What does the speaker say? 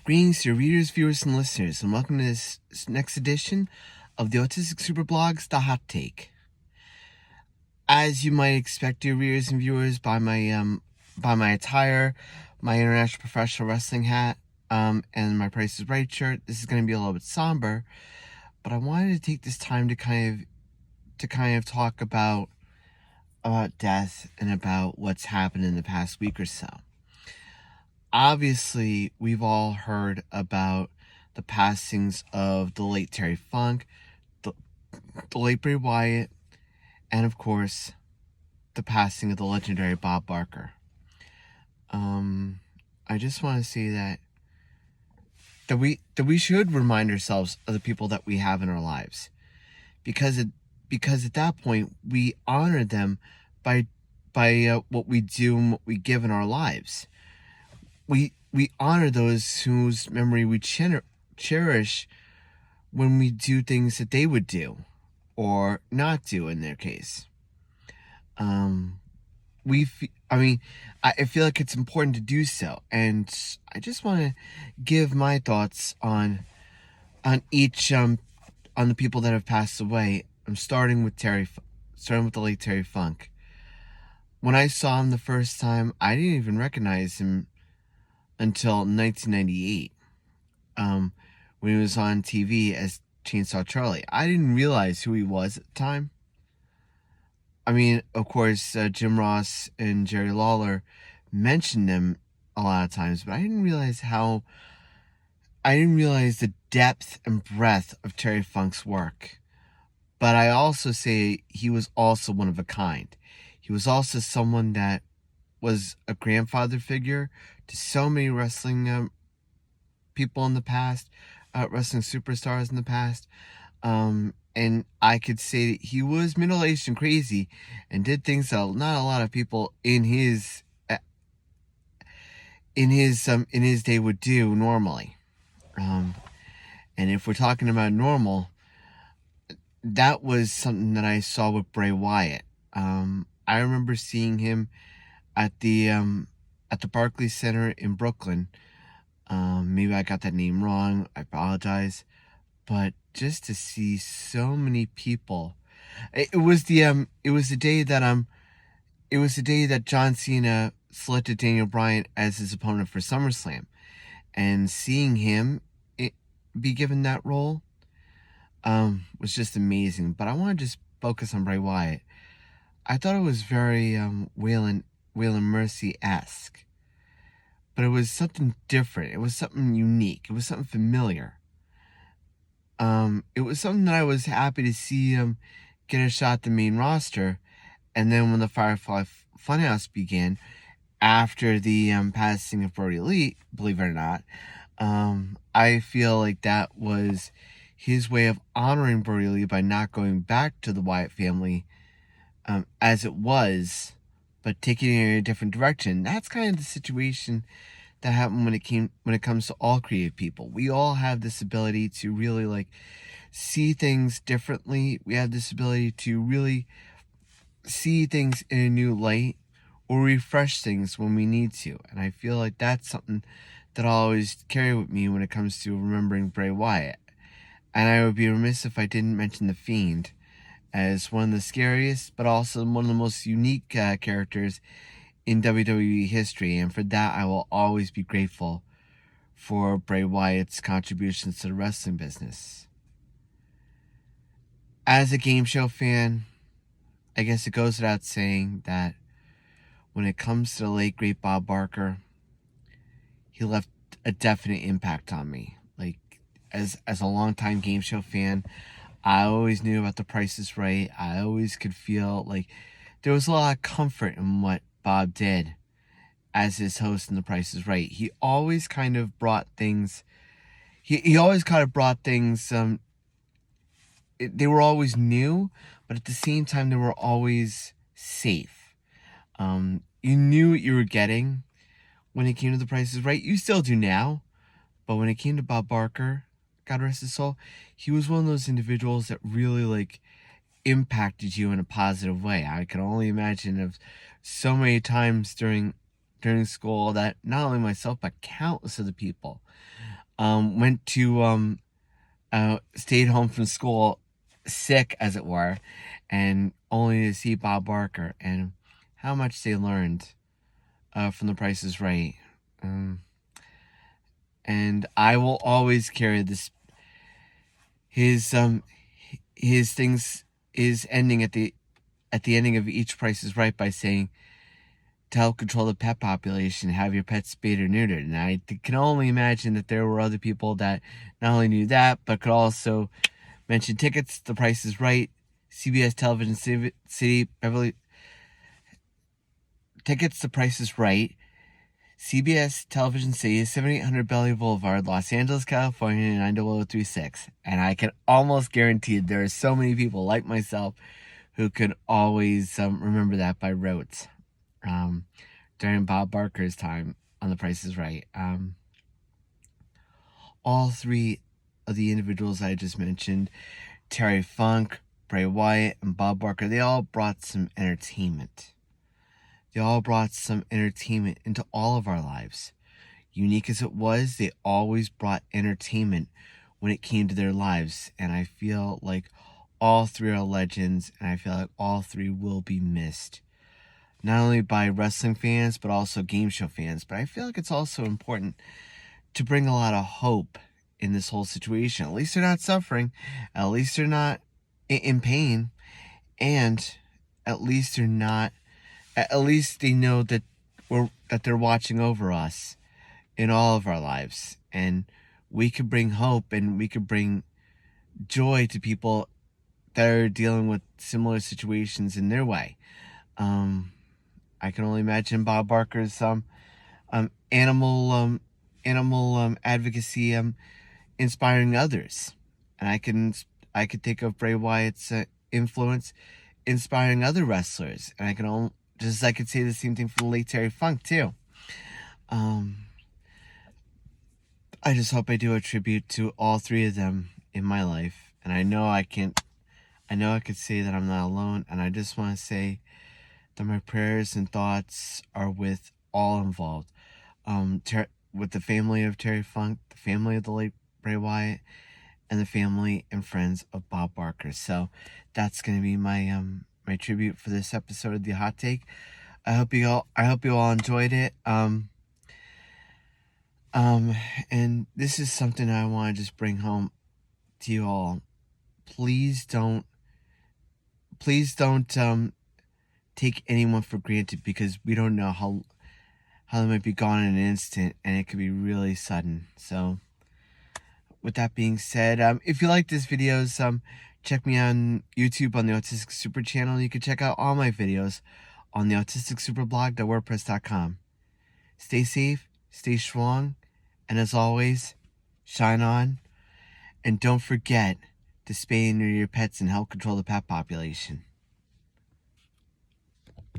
Greetings to your readers, viewers, and listeners, and welcome to this next edition of the Autistic Superblog's The Hot Take. As you might expect, dear readers and viewers, by my attire, my International Professional Wrestling hat, and my Price is Right shirt, this is going to be a little bit somber, but I wanted to take this time to kind of talk about death and about what's happened in the past week or so. Obviously, we've all heard about the passings of the late Terry Funk, the late Bray Wyatt, and of course, the passing of the legendary Bob Barker. I just want to say that we should remind ourselves of the people that we have in our lives, because at that point we honor them by what we do and what we give in our lives. We honor those whose memory we cherish when we do things that they would do or not do in their case. I feel like it's important to do so, and I just want to give my thoughts on each on the people that have passed away. I'm starting with the late Terry Funk. When I saw him the first time, I didn't even recognize him until 1998, when he was on TV as Chainsaw Charlie. I didn't realize who he was at the time. I mean, of course, Jim Ross and Jerry Lawler mentioned him a lot of times, but I didn't realize the depth and breadth of Terry Funk's work. But I also say he was also one of a kind. He was also someone that was a grandfather figure to so many wrestling people in the past, wrestling superstars in the past. And I could say that he was middle-aged and crazy and did things that not a lot of people in his day would do normally. And if we're talking about normal, that was something that I saw with Bray Wyatt. I remember seeing him at the Barclays Center in Brooklyn. Maybe I got that name wrong. I apologize. But just to see so many people, it was the day that John Cena selected Daniel Bryan as his opponent for SummerSlam, and seeing him be given that role was just amazing. But I want to just focus on Bray Wyatt. I thought it was very Waylon Mercy-esque, but it was something different. It was something unique. It was something familiar. It was something that I was happy to see him get a shot at the main roster. And then when the Firefly Funhouse began, after the passing of Brody Lee, believe it or not, I feel like that was his way of honoring Brody Lee by not going back to the Wyatt family as it was, but taking it in a different direction. That's kind of the situation that happened when it comes to all creative people. We all have this ability to really see things differently. We have this ability to really see things in a new light or refresh things when we need to. And I feel like that's something that I'll always carry with me when it comes to remembering Bray Wyatt. And I would be remiss if I didn't mention The Fiend as one of the scariest, but also one of the most unique characters in WWE history. And for that, I will always be grateful for Bray Wyatt's contributions to the wrestling business. As a game show fan, I guess it goes without saying that when it comes to the late great Bob Barker, he left a definite impact on me. As a longtime game show fan, I always knew about The Price is Right. I always could feel like there was a lot of comfort in what Bob did as his host in The Price is Right. He always kind of brought things. He always kind of brought things. They were always new, but at the same time, they were always safe. You knew what you were getting when it came to The Price is Right. You still do now, but when it came to Bob Barker, God rest his soul, he was one of those individuals that really impacted you in a positive way. I can only imagine of so many times during school that not only myself but countless other people went to stayed home from school, sick as it were, and only to see Bob Barker and how much they learned from The Price is Right. Um, and I will always carry this. His things is ending at the ending of each Price is Right by saying, to help control the pet population, have your pets spayed or neutered. And I can only imagine that there were other people that not only knew that, but could also mention tickets, The Price is Right, CBS Television City, Beverly. Tickets, The Price is Right, CBS Television City, 7800 Belly Boulevard, Los Angeles, California, 90036. And I can almost guarantee there are so many people like myself who could always remember that by rote. During Bob Barker's time on The Price is Right. All three of the individuals I just mentioned, Terry Funk, Bray Wyatt, and Bob Barker, they all brought some entertainment. They all brought some entertainment into all of our lives. Unique as it was, they always brought entertainment when it came to their lives. And I feel like all three are legends, and I feel like all three will be missed. Not only by wrestling fans, but also game show fans. But I feel like it's also important to bring a lot of hope in this whole situation. At least they're not suffering. At least they're not in pain. And at least they're not, at least they know that they're watching over us in all of our lives. And we could bring hope and we could bring joy to people that are dealing with similar situations in their way. I can only imagine Bob Barker's animal advocacy inspiring others, and I could think of Bray Wyatt's influence inspiring other wrestlers, and I could say the same thing for the late Terry Funk too. I just hope I do a tribute to all three of them in my life, and I know I could say that I'm not alone, and I just want to say that my prayers and thoughts are with all involved. With the family of Terry Funk, the family of the late Bray Wyatt, and the family and friends of Bob Barker. So that's going to be my my tribute for this episode of The Hot Take. I hope you all enjoyed it. And this is something I want to just bring home to you all. Please don't take anyone for granted, because we don't know how they might be gone in an instant, and it could be really sudden. So with that being said, if you like this videos, check me on YouTube on the Autistic Super channel. You can check out all my videos on the autisticsuperblog.wordpress.com. Stay safe, stay strong, and as always, shine on. And don't forget to spay and neuter your pets and help control the pet population.